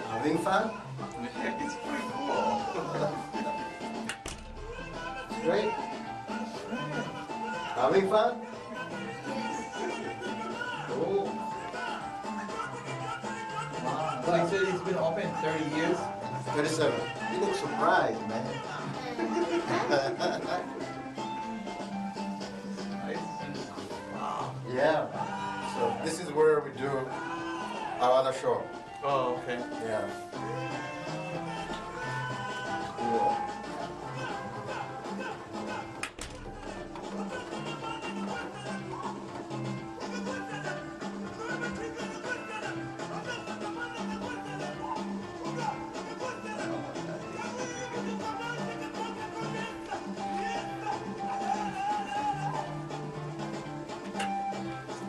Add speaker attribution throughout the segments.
Speaker 1: Having fun?
Speaker 2: It's pretty cool.
Speaker 1: Great. Having fun? Cool.
Speaker 2: Wow. So you said it's been open 30 years?
Speaker 1: 37. You look surprised, man.
Speaker 2: Wow.
Speaker 1: Yeah. So this is where we do our other show.
Speaker 2: Oh, okay.
Speaker 1: Yeah. Cool.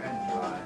Speaker 2: And dry.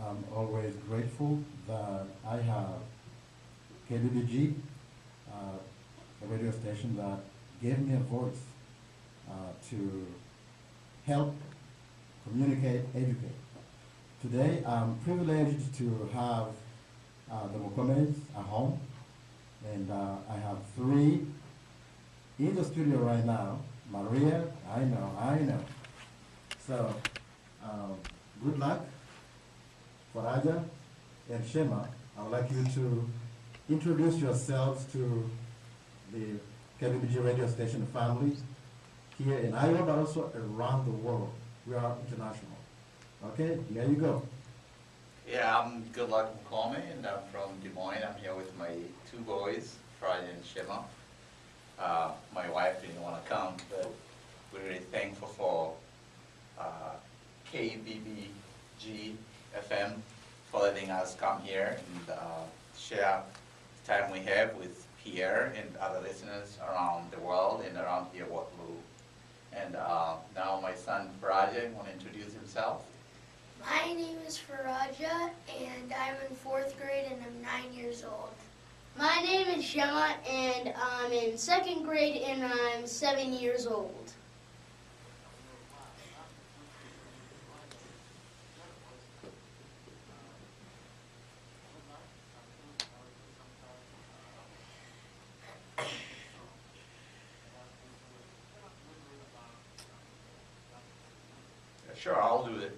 Speaker 3: I'm always grateful that I have KBBG, a radio station that gave me a voice to help communicate, educate. Today, I'm privileged to have the Mokomes at home, and I have three in the studio right now. Maria, I know. So, good luck. Faraja and Shema, I would like you to introduce yourselves to the KBBG radio station family here in Iowa, but also around the world. We are international. Okay, here you go.
Speaker 2: Yeah, I'm Good Luck McCormick, and I'm from Des Moines. I'm here with my two boys, Friday and Shema. My wife didn't want to come, but we're really thankful for KBBG FM for letting us come here and share the time we have with Pierre and other listeners around the world and around here, Waterloo. And now my son Faraja want to introduce himself.
Speaker 4: My name is Faraja, and I'm in 4th grade, and I'm 9 years old. My name is Shema, and I'm in 2nd grade, and I'm 7 years old.
Speaker 2: Sure, I'll do it.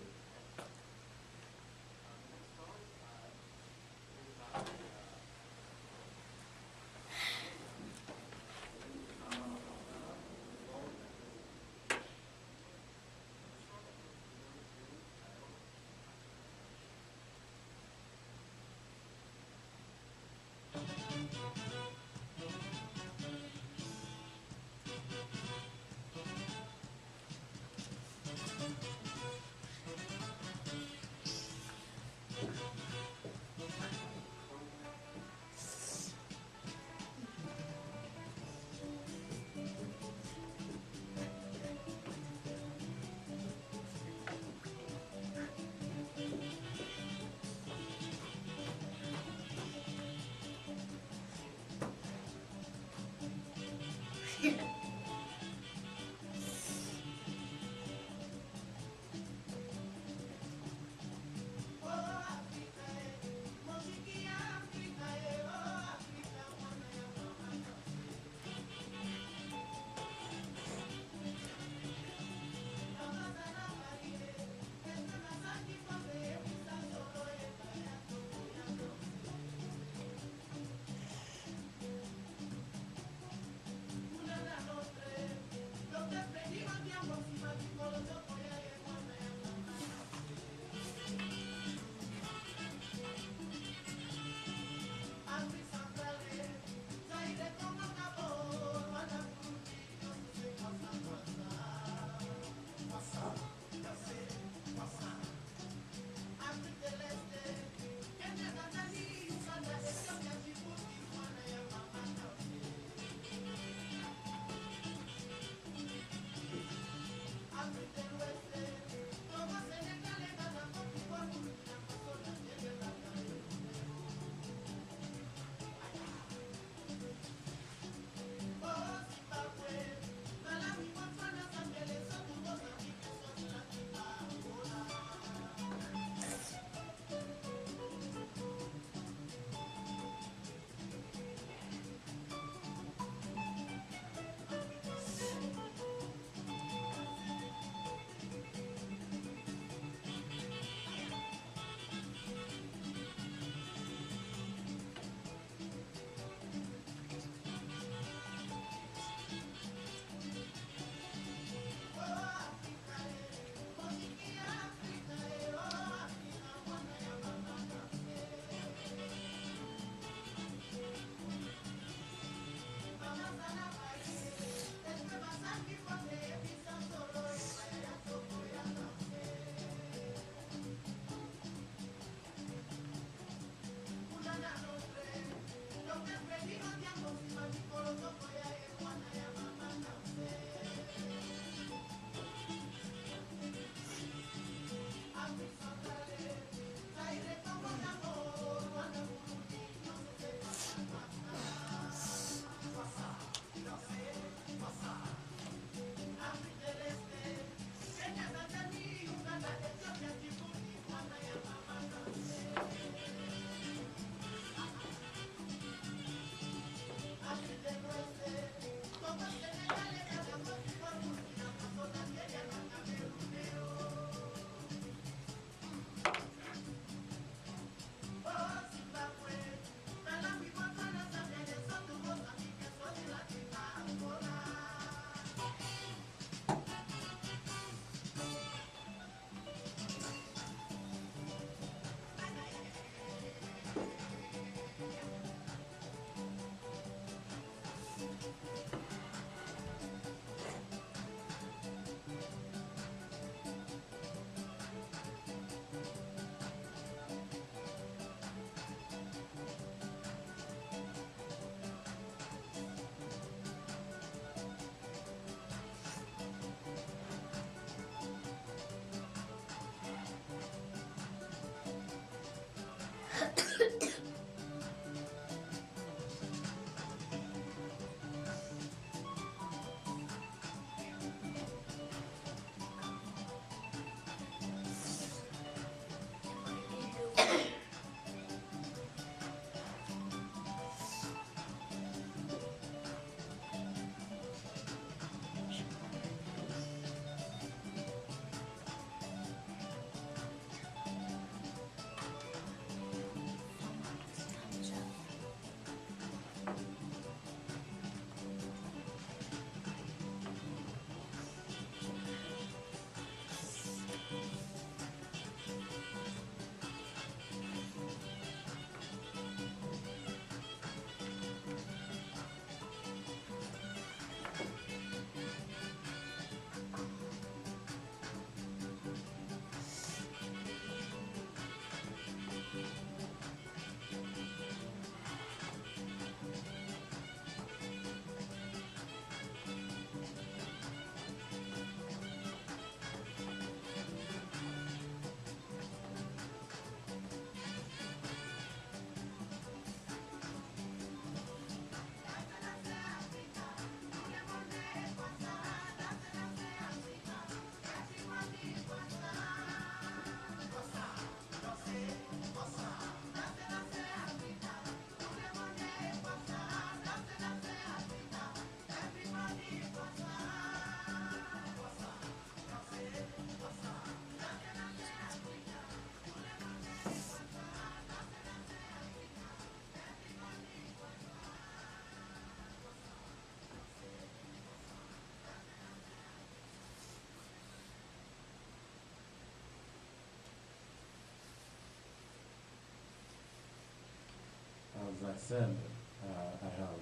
Speaker 3: I said, I have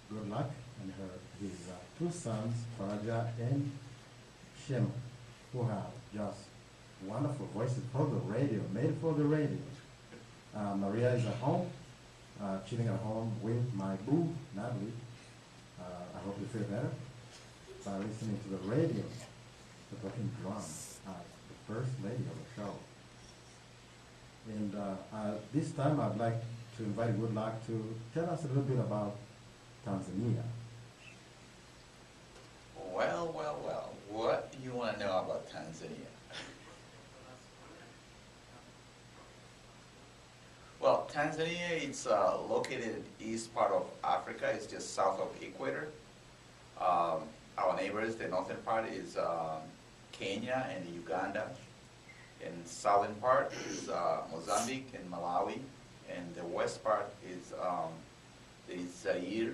Speaker 3: good luck and his two sons, Faraja and Shema, who have just wonderful voices for the radio, made for the radio. Maria is at home, chilling at home with my boo, Natalie. I hope you feel better by listening to the radio, the talking drum, the first lady of the show. And this time I'd like to invite Good Luck to tell us a little bit about Tanzania.
Speaker 2: Well, well, well, what do you want to know about Tanzania? Well, Tanzania, it's located in east part of Africa. It's just south of equator. Our neighbors, the northern part is Kenya and Uganda. And southern part is Mozambique and Malawi. And the west part is there's Zaire,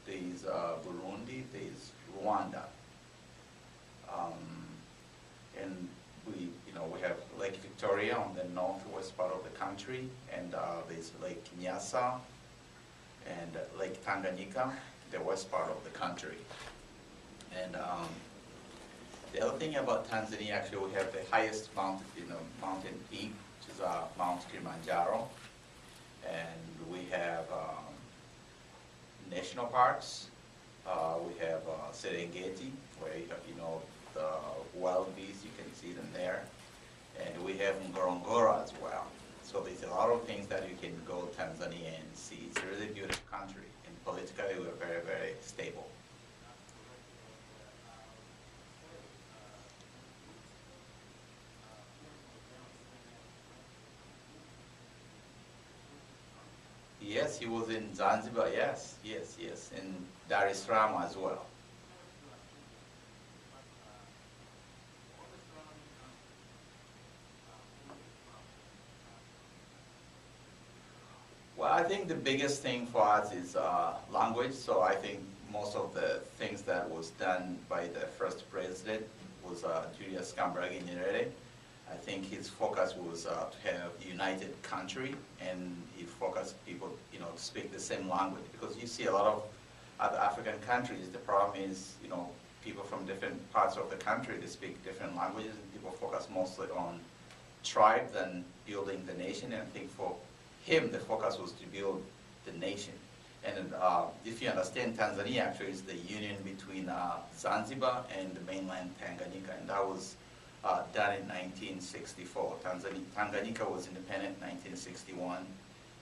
Speaker 2: there's Burundi, there's Rwanda. And we have Lake Victoria on the northwest part of the country, and there's Lake Nyasa and Lake Tanganyika, the west part of the country. And the other thing about Tanzania, actually, we have the highest mountain peak, which is Mount Kilimanjaro, and we have national parks. We have Serengeti, where you have, the wild beasts, you can see them there. And we have Ngorongoro as well. So there's a lot of things that you can go to Tanzania and see. It's a really beautiful country, and politically we're very, very stable. Yes, he was in Zanzibar, yes, in Dar es Salaam as well. Well, I think the biggest thing for us is language. So I think most of the things that was done by the first president was Julius Kambarage Nyerere. I think his focus was to have a united country, and he focused people, to speak the same language. Because you see a lot of other African countries, the problem is, people from different parts of the country, they speak different languages, and people focus mostly on tribe than building the nation. And I think for him, the focus was to build the nation. And if you understand, Tanzania actually is the union between Zanzibar and the mainland Tanganyika, and that was done in 1964. Tanganyika was independent in 1961,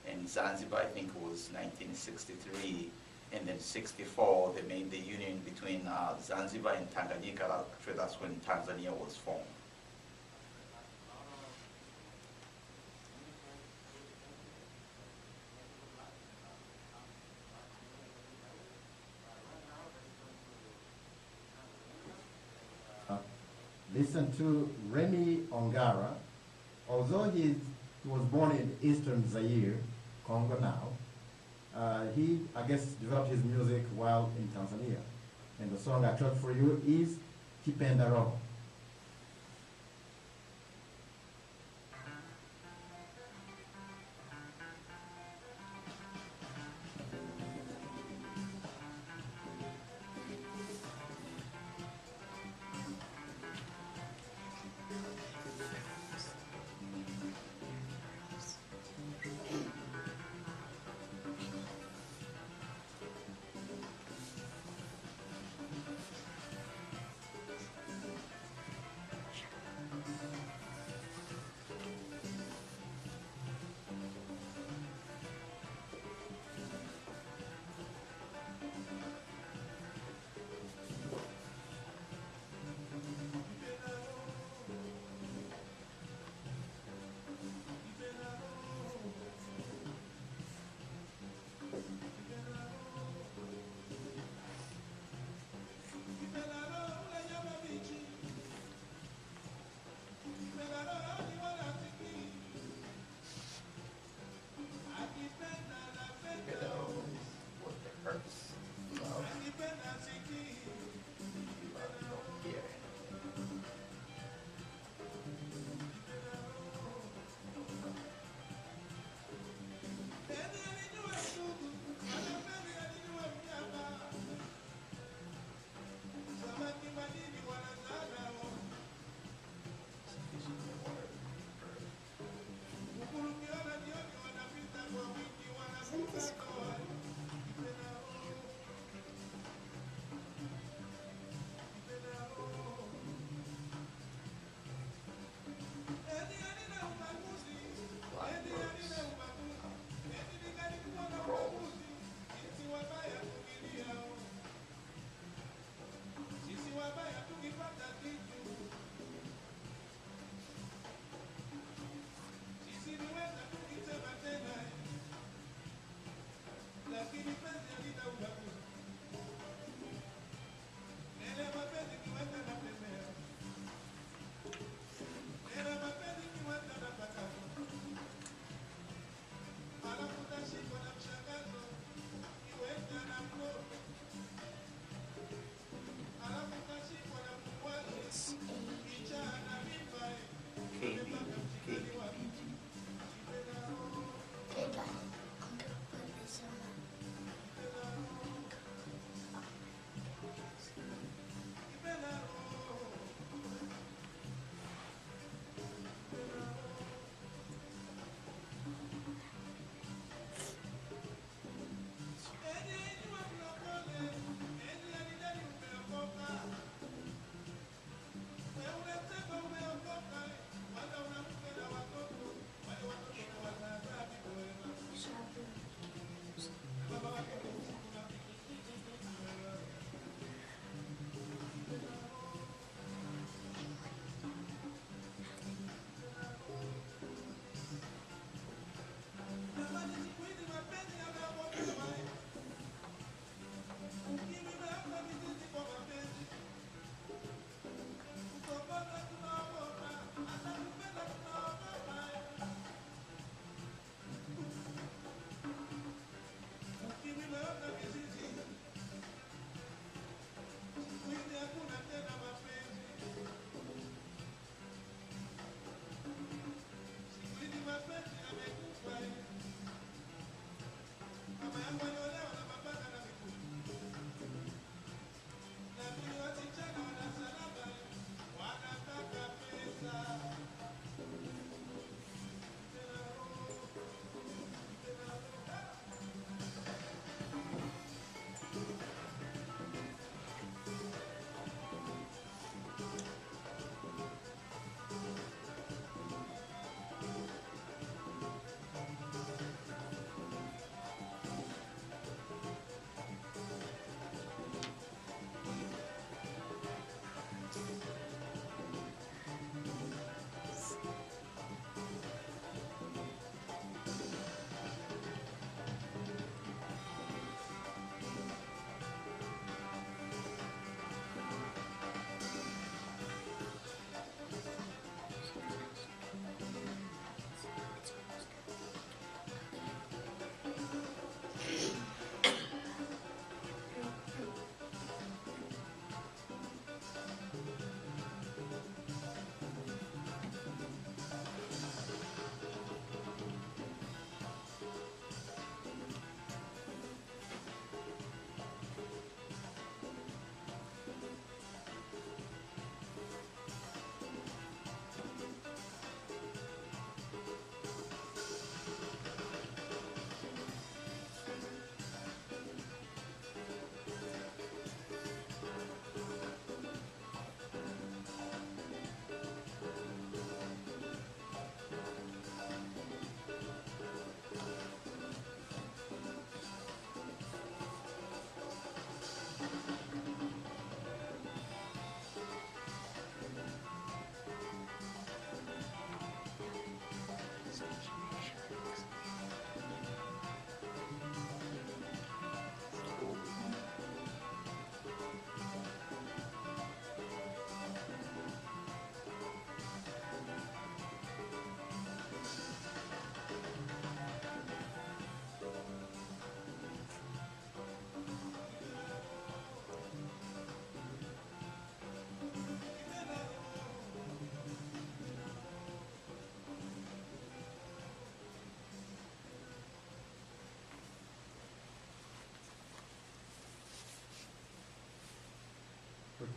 Speaker 2: and Zanzibar, I think, was 1963. And then 64, they made the union between Zanzibar and Tanganyika. Actually, that's when Tanzania was formed.
Speaker 3: Listen to Remy Ongara. Although he was born in eastern Zaire, Congo now, he, I guess, developed his music while in Tanzania. And the song I chose for you is Kipenda Roho.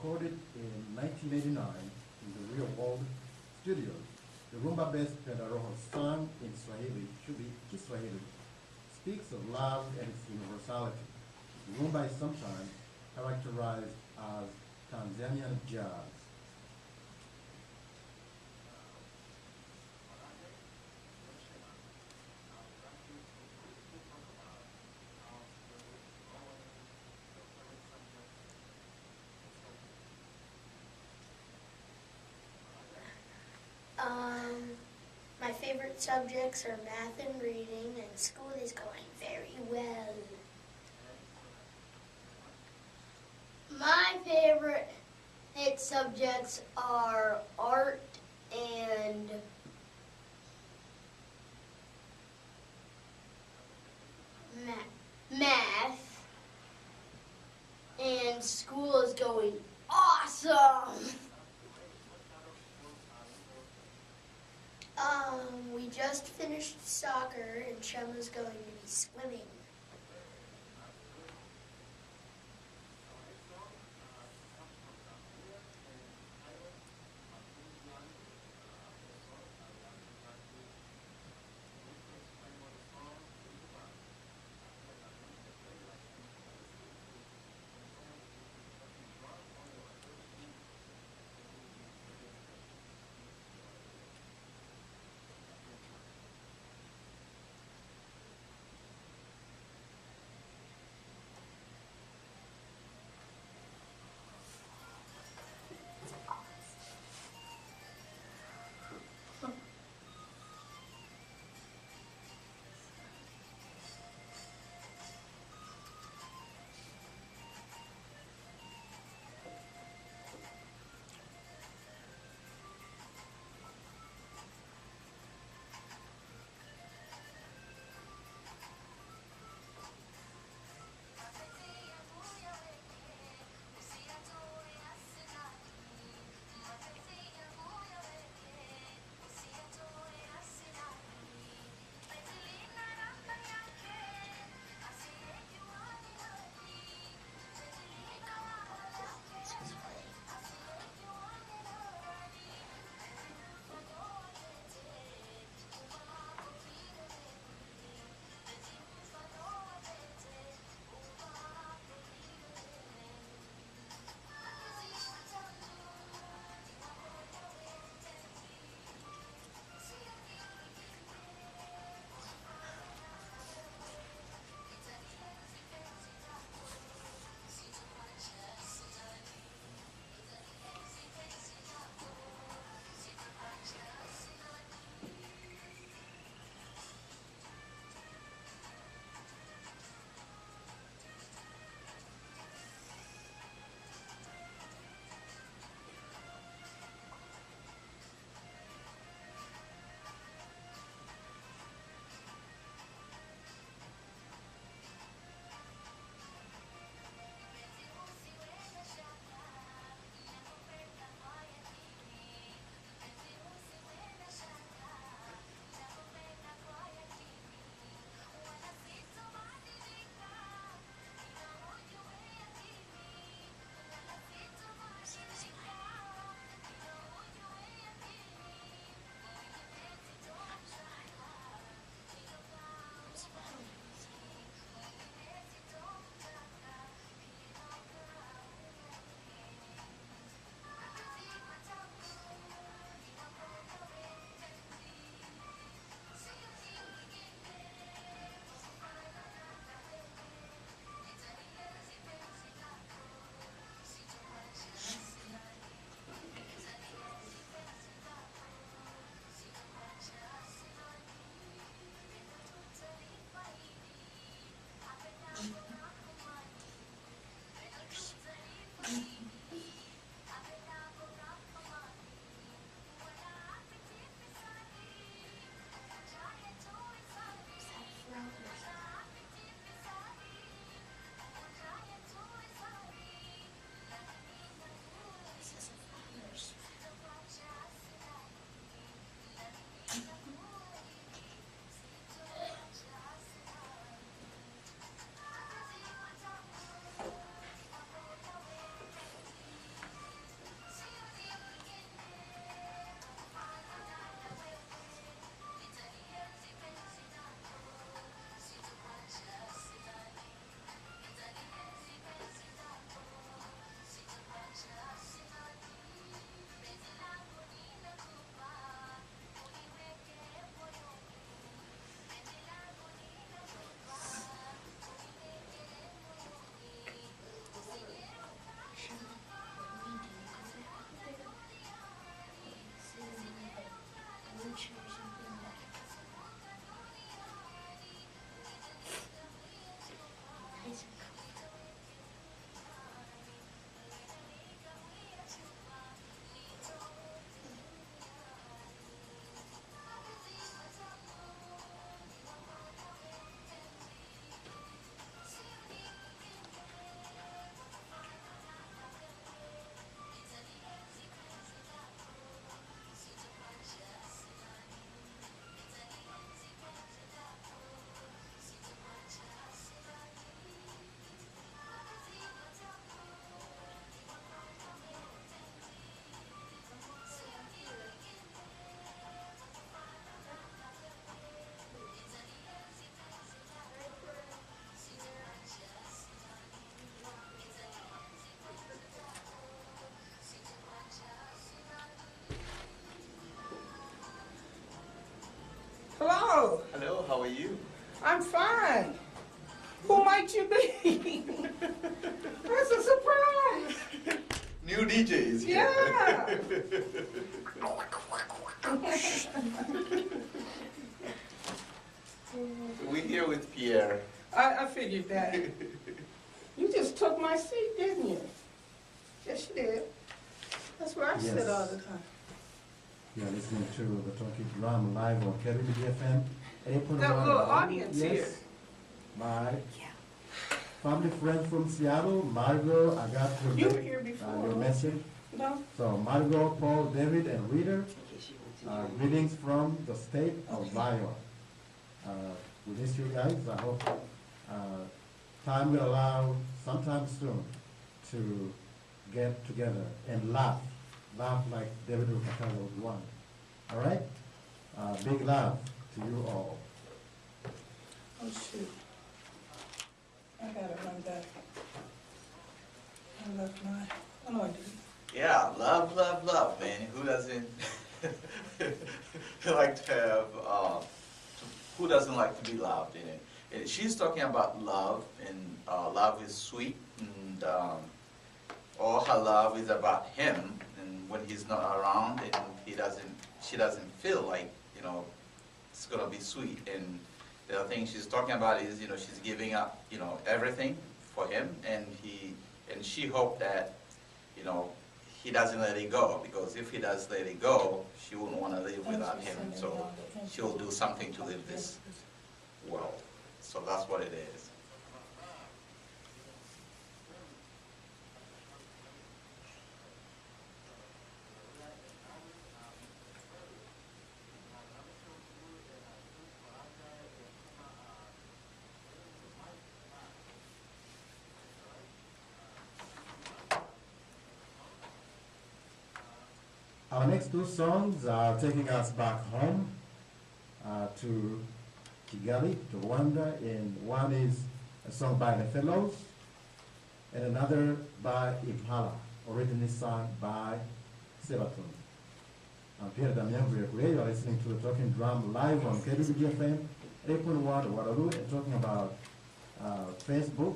Speaker 3: recorded in 1989 in the Real World Studios. The Rumba-based Pendarojo song in Swahili, should be Kiswahili, speaks of love and its universality. Rumba is sometimes characterized as Tanzanian jazz.
Speaker 4: My favorite subjects are math and reading, and school is going very well. My favorite subjects are art and math, and school is going awesome. We just finished soccer, and Chema's going to be swimming.
Speaker 2: how are you?
Speaker 5: I'm fine. Who might you be? That's a surprise.
Speaker 2: New DJ is here.
Speaker 5: Yeah.
Speaker 2: We're here with Pierre.
Speaker 5: I figured that. You just took my seat, didn't you? Yes, you did. That's where I sit
Speaker 3: Yes.
Speaker 5: all the time.
Speaker 3: You're listening to the Talking Drum live on KBBFM.
Speaker 5: Got a little audience
Speaker 3: yes.
Speaker 5: here.
Speaker 3: My family friend from Seattle, Margot, I got
Speaker 5: You were here before.
Speaker 3: your message.
Speaker 5: No?
Speaker 3: So Margot, Paul, David, and Reader, greetings from the state of Iowa. We miss you guys. I hope time will allow sometime soon to get together and laugh like David Rukatalo would want. All right? Big love to you all.
Speaker 5: Oh, shoot. I gotta run back. I left my, oh, no, I didn't.
Speaker 2: Yeah, love, love, love, man. Who doesn't like to have, who doesn't like to be loved in it? And she's talking about love, and love is sweet, and all her love is about him, and when he's not around, and she doesn't feel like, it's gonna be sweet. And the other thing she's talking about is, she's giving up, everything for him, and she hoped that, he doesn't let it go, because if he does let it go, she wouldn't want to live without him. So she'll do something to live this world. So that's what it is.
Speaker 3: Our next two songs are taking us back home to Kigali, to Rwanda, and one is a song by the Fellows, and another by Impala, originally sung by Sebaton. I'm Pierre Damien Vuekure. You are listening to the Talking Drum live on KBBFM 8.1 Waterloo, and talking about Facebook.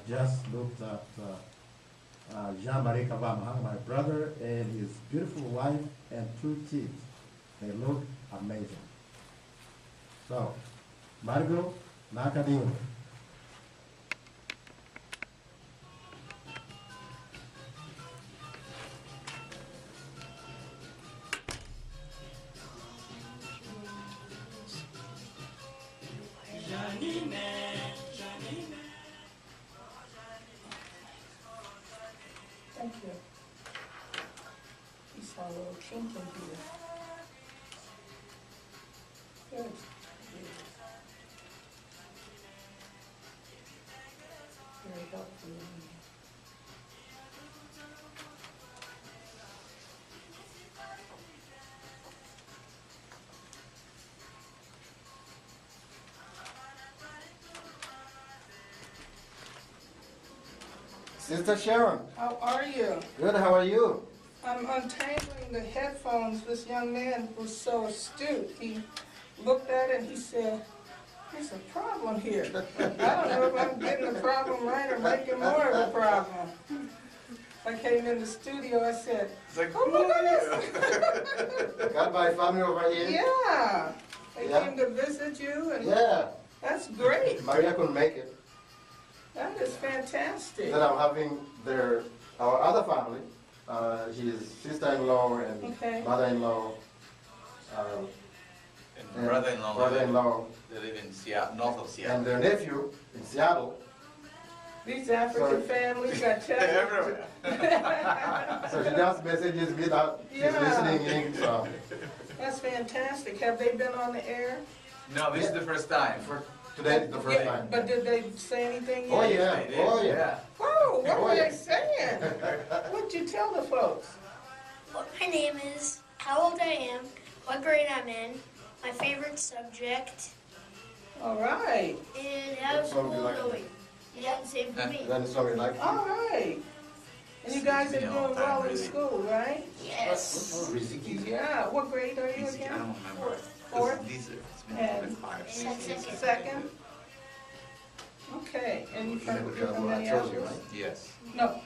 Speaker 3: Just looked at Jean-Marie Kavamahang, my brother, and his beautiful wife and 2 kids. They look amazing. So, Margot Nakadino.
Speaker 5: Thank you. You saw a little kink in here. Good. Very helpful.
Speaker 1: Sister Sharon,
Speaker 5: How are you?
Speaker 1: good, how are you?
Speaker 5: I'm untangling the headphones. This young man was so astute. He looked at it and he said, "There's a problem here." I don't know if I'm getting the problem right or making more of a problem. I came in the studio, I said,
Speaker 2: It's like,
Speaker 5: "Oh my goodness."
Speaker 1: Got my family over here?
Speaker 5: Yeah. They
Speaker 1: Yeah.
Speaker 5: came to visit you and
Speaker 1: Yeah,
Speaker 5: that's great.
Speaker 1: Maria couldn't make it.
Speaker 5: That is fantastic.
Speaker 1: Then I'm having our other family, his sister-in-law and
Speaker 5: Okay.
Speaker 1: mother-in-law,
Speaker 2: and brother-in-law,
Speaker 1: brother-in-law,
Speaker 2: they live in Seattle, north of Seattle.
Speaker 1: and their nephew in Seattle.
Speaker 5: These African
Speaker 1: Sorry.
Speaker 5: families got children.
Speaker 2: Everywhere.
Speaker 1: So she just messages me that she's
Speaker 5: Yeah.
Speaker 1: listening in. So
Speaker 5: That's fantastic. Have they been on the air?
Speaker 2: No, this is the first time.
Speaker 1: today is the first
Speaker 5: Yeah,
Speaker 1: time.
Speaker 5: but did they say anything yet?
Speaker 1: Oh yeah,
Speaker 2: They did,
Speaker 1: oh yeah.
Speaker 5: Oh, what
Speaker 1: Oh,
Speaker 5: were
Speaker 1: yeah.
Speaker 5: they saying? What'd you tell the folks?
Speaker 4: What my name is, how old I am, what grade I'm in, my favorite subject,
Speaker 5: All right,
Speaker 4: and how
Speaker 1: What song
Speaker 4: school
Speaker 1: do you like?
Speaker 4: going. Yeah, same for me.
Speaker 1: Is that the song you like?
Speaker 5: all right. And you guys are
Speaker 2: Yeah,
Speaker 5: doing well in
Speaker 2: really.
Speaker 5: school, right?
Speaker 4: Yes.
Speaker 5: Yeah, what grade are you
Speaker 2: I
Speaker 5: again?
Speaker 2: don't remember.
Speaker 5: fourth?
Speaker 2: These are, it's been
Speaker 5: And-
Speaker 2: probably 5, 6 years.
Speaker 5: Second? Okay, and you from
Speaker 1: Never got
Speaker 5: from
Speaker 1: what I told you,
Speaker 5: Minneapolis?
Speaker 1: right?
Speaker 2: Yes.
Speaker 5: No,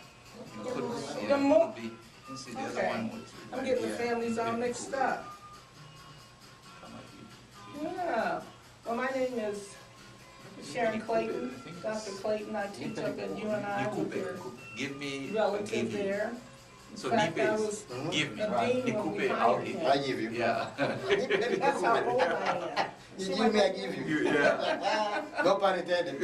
Speaker 2: You couldn't see
Speaker 5: The
Speaker 2: it.
Speaker 5: mo-
Speaker 2: You can see the other
Speaker 5: Okay.
Speaker 2: one. Which
Speaker 5: I'm getting the families all mixed up. Yeah, well, my name is Sharon Clayton, Dr. Clayton. I teach up at UNI with your
Speaker 2: Give me.
Speaker 5: relative
Speaker 2: give you.
Speaker 5: there.
Speaker 2: So
Speaker 5: In fact,
Speaker 2: Nipe
Speaker 5: I
Speaker 2: is
Speaker 5: was
Speaker 2: give me.
Speaker 5: a dean when we hired him.
Speaker 1: I give you.
Speaker 2: Yeah.
Speaker 5: That's how old I am.
Speaker 1: You
Speaker 5: See,
Speaker 1: give me,
Speaker 5: my-
Speaker 1: I give you.
Speaker 2: Yeah.
Speaker 1: No pun intended.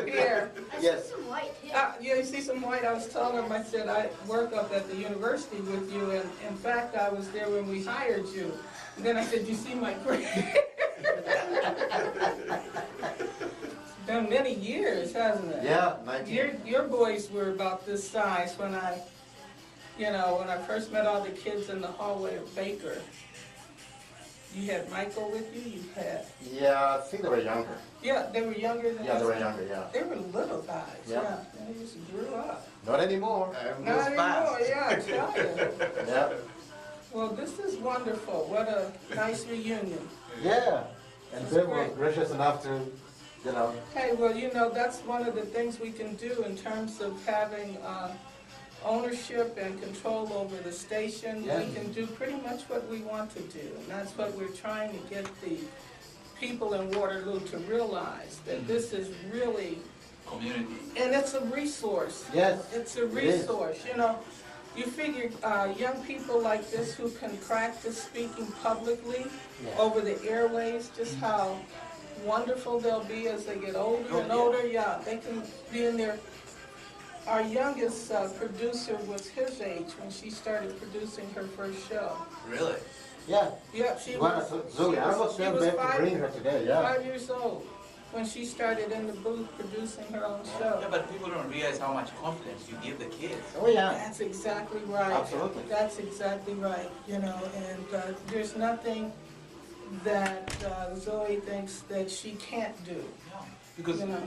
Speaker 5: Here,
Speaker 1: Yes.
Speaker 4: Some white too.
Speaker 5: yeah, you see some white, I was telling him, I said, I work up at the university with you, and in fact, I was there when we hired you. And then I said, you see my grade? It's been many years, hasn't it?
Speaker 1: Yeah, 19.
Speaker 5: Your boys were about this size when I first met all the kids in the hallway of Baker. You had Michael with you, you had,
Speaker 1: Yeah, I think they were younger.
Speaker 5: yeah, they were younger than us.
Speaker 1: Yeah, they were younger, yeah.
Speaker 5: They were little guys,
Speaker 1: Yeah.
Speaker 5: yeah, and they just grew up.
Speaker 1: Not anymore.
Speaker 5: Not anymore, yeah, I tell you.
Speaker 1: Yeah.
Speaker 5: Well, this is wonderful, what a nice reunion.
Speaker 1: Yeah. And
Speaker 5: That's
Speaker 1: Bill was
Speaker 5: great.
Speaker 1: gracious enough to, you know,
Speaker 5: Hey, well, that's one of the things we can do in terms of having ownership and control over the station.
Speaker 1: Yeah.
Speaker 5: We can do pretty much what we want to do, and that's what we're trying to get the people in Waterloo to realize, that this is really,
Speaker 2: Community.
Speaker 5: and it's a resource.
Speaker 1: yes.
Speaker 5: It's a
Speaker 1: It is.
Speaker 5: resource, You figure young people like this who can practice speaking publicly
Speaker 1: Yeah.
Speaker 5: over the airways, just how wonderful they'll be as they get older
Speaker 2: Oh,
Speaker 5: and
Speaker 2: yeah.
Speaker 5: older. Yeah, they can be in there. Our youngest producer was his age when she started producing her first show.
Speaker 2: Really?
Speaker 1: Yeah.
Speaker 5: Yeah, she
Speaker 1: Well,
Speaker 5: was,
Speaker 1: Zoe, I was
Speaker 5: she
Speaker 1: there
Speaker 5: was
Speaker 1: to bring her today, yeah.
Speaker 5: 5 years old when she started in the booth producing her own
Speaker 2: Yeah,
Speaker 5: show.
Speaker 2: but people don't realize how much confidence you give the kids.
Speaker 1: Oh, yeah.
Speaker 5: That's exactly right.
Speaker 1: Absolutely.
Speaker 5: That's exactly right, and there's nothing that Zoe thinks that she can't do.
Speaker 2: Yeah. Because,
Speaker 5: You know.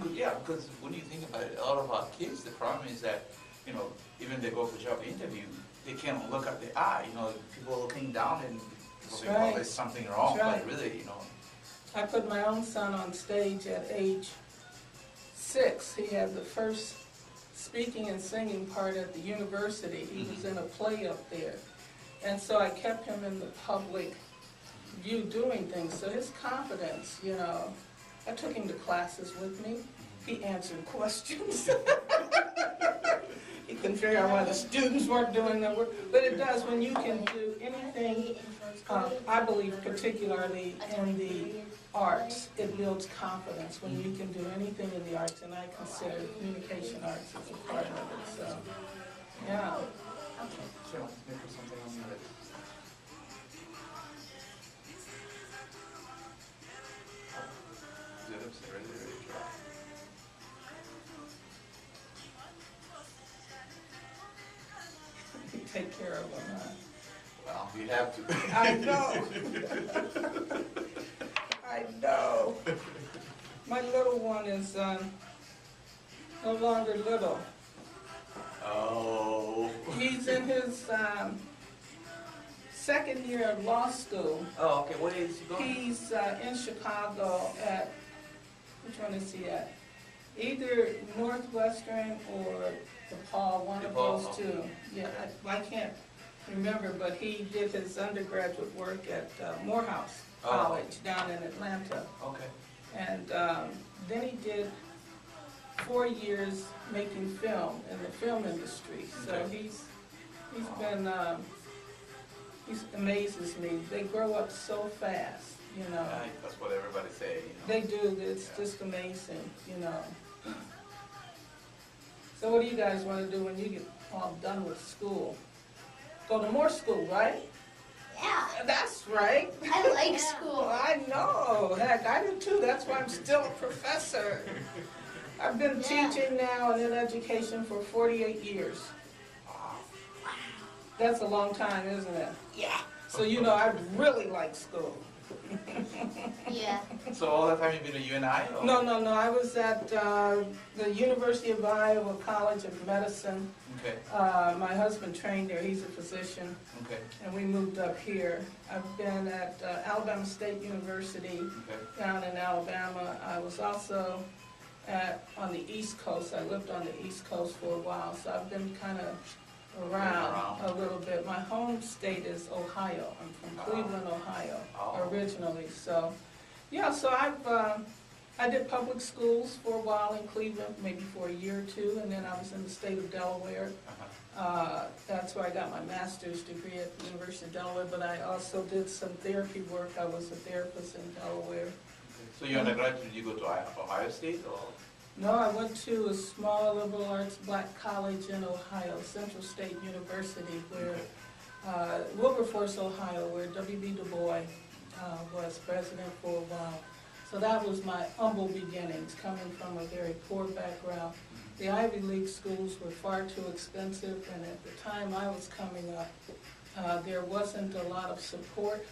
Speaker 2: because when you think about it, a lot of our kids, the problem is that, even they go for job interview, they can't look at the eye, people looking down and people think,
Speaker 5: right.
Speaker 2: oh, there's something wrong,
Speaker 5: That's
Speaker 2: but
Speaker 5: right.
Speaker 2: really,
Speaker 5: I put my own son on stage at age 6. He had the first speaking and singing part at the university. He was in a play up there. And so I kept him in the public view doing things. So his confidence, I took him to classes with me. He answered questions. He couldn't figure out why the students weren't doing their work. But it does, when you can do anything, I believe particularly in the arts, it builds confidence when you can do anything in the arts, and I consider communication arts as a part of it, so, yeah. You take care of them, huh?
Speaker 2: Well, you have to.
Speaker 5: I know. I know. My little one is no longer little.
Speaker 2: Oh.
Speaker 5: He's in his second year of law school.
Speaker 2: Oh, okay, where is he going?
Speaker 5: He's in Chicago at, which one is he at? Either Northwestern or DePaul, one of
Speaker 2: DePaul,
Speaker 5: those two. Yeah, I can't remember, but he did his undergraduate work at Morehouse
Speaker 2: Oh.
Speaker 5: College down in Atlanta.
Speaker 2: Okay.
Speaker 5: And then he did 4 years making film in the film industry. So
Speaker 2: Okay.
Speaker 5: he's been, he amazes me. They grow up so fast,
Speaker 2: That's what everybody say,
Speaker 5: They do, it's just amazing, So what do you guys want to do when you get all done with school? Go to more school, right?
Speaker 4: Yeah,
Speaker 5: That's right.
Speaker 4: I like school.
Speaker 5: I know, heck, I do too, that's why I'm still a professor. I've been
Speaker 4: Yeah.
Speaker 5: teaching now and in education for 48 years. That's a long time, isn't it? Yeah. So I really like school.
Speaker 4: Yeah.
Speaker 2: So all the time you've been to UNI? Or?
Speaker 5: No, I was at the University of Iowa College of Medicine,
Speaker 2: Okay,
Speaker 5: My husband trained there, he's a physician,
Speaker 2: okay,
Speaker 5: and we moved up here. I've been at Alabama State University
Speaker 2: okay.
Speaker 5: down in Alabama. I was also on the East Coast. I lived on the East Coast for a while, so I've been kind of around a little bit. My home state is Ohio. I'm from Cleveland, Ohio, originally. So, yeah, so I did public schools for a while in Cleveland, maybe for a year or two, and then I was in the state of Delaware. That's where I got my master's degree at the University of Delaware, but I also did some therapy work. I was a therapist in Delaware.
Speaker 2: So your undergraduate, did you go to Ohio State or?
Speaker 5: No, I went to a small liberal arts black college in Ohio, Central State University, where Wilberforce, Ohio, where W.B. Du Bois was president for a while. So that was my humble beginnings, coming from a very poor background. The Ivy League schools were far too expensive, and at the time I was coming up, there wasn't a lot of support.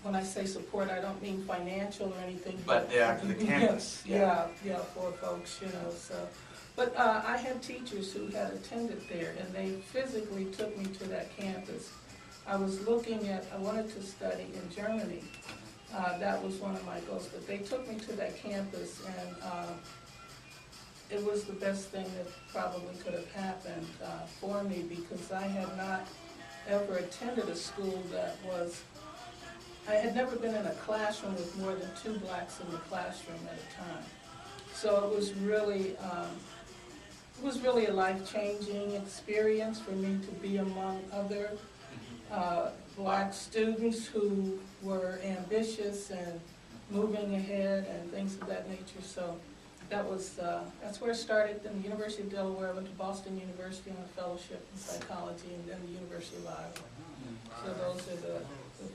Speaker 5: When I say support, I don't mean financial or anything.
Speaker 2: But to the campus.
Speaker 5: Yeah, for folks, you know, so. But I had teachers who had attended there, and they physically took me to that campus. I was I wanted to study in Germany. That was one of my goals, but they took me to that campus, and it was the best thing that probably could have happened for me, because I had not ever attended a school that was, I had never been in a classroom with more than 2 blacks in the classroom at a time. So it was really a life-changing experience for me to be among other black students who were ambitious and moving ahead and things of that nature. So that's where it started. Then the University of Delaware, I went to Boston University on a fellowship in psychology, and then the University of Iowa. So those are the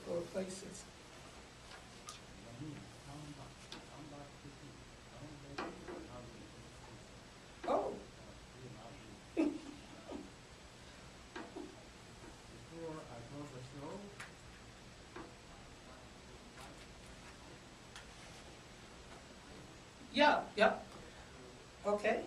Speaker 5: 4 places. Oh. Yeah. Okay.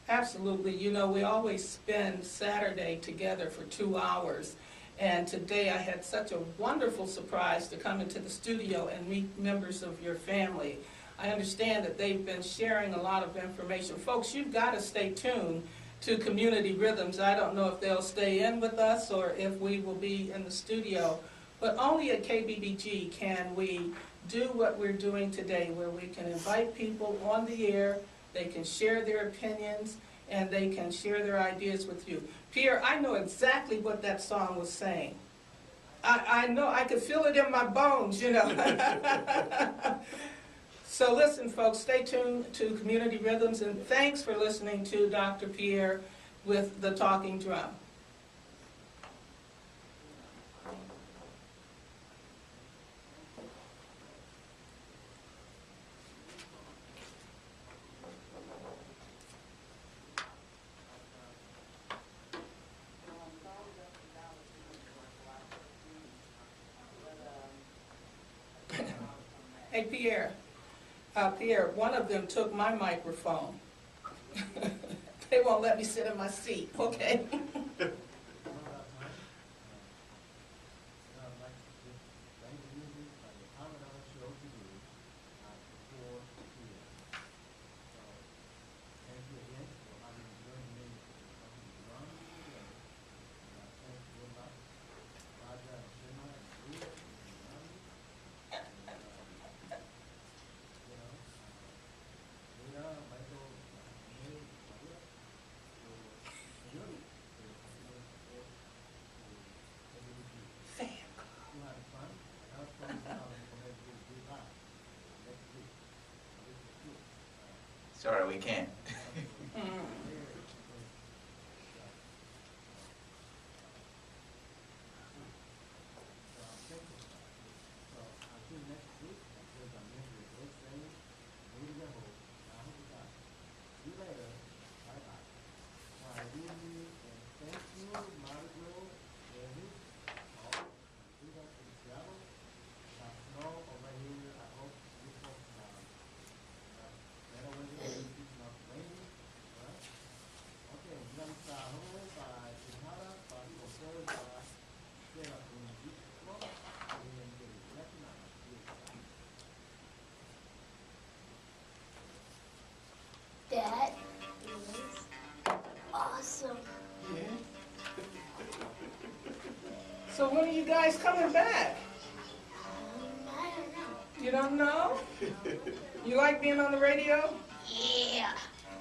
Speaker 5: Absolutely. You know, we always spend Saturday together for 2 hours. And today I had such a wonderful surprise to come into the studio and meet members of your family. I understand that they've been sharing a lot of information. Folks, you've got to stay tuned to Community Rhythms. I don't know if they'll stay in with us or if we will be in the studio. But only at KBBG can we do what we're doing today, where we can invite people on the air, they can share their opinions, and they can share their ideas with you. Pierre, I know exactly what that song was saying. I know, I could feel it in my bones, you know. So listen, folks, stay tuned to Community Rhythms, and thanks for listening to Dr. Pierre with the Talking Drum. Hey, Pierre. Pierre, one of them took my microphone. They won't let me sit in my seat, okay?
Speaker 2: Sorry, we can't.
Speaker 4: That is awesome.
Speaker 5: Yeah. So when are you guys coming back?
Speaker 4: I don't know.
Speaker 5: You don't know? You like being on the radio?
Speaker 4: Yeah.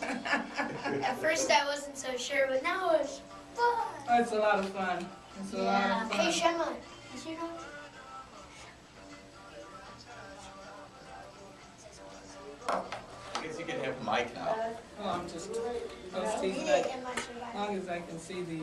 Speaker 4: At first I wasn't so sure, but now it's fun.
Speaker 5: Oh, it's a lot of fun. It's a lot of fun.
Speaker 4: Hey, Shema, did you know?
Speaker 2: I guess you can have mic now.
Speaker 5: Oh, I'm just
Speaker 4: I
Speaker 5: teasing
Speaker 4: did
Speaker 5: that.
Speaker 4: it in my
Speaker 5: As
Speaker 4: survival.
Speaker 5: long as I can see the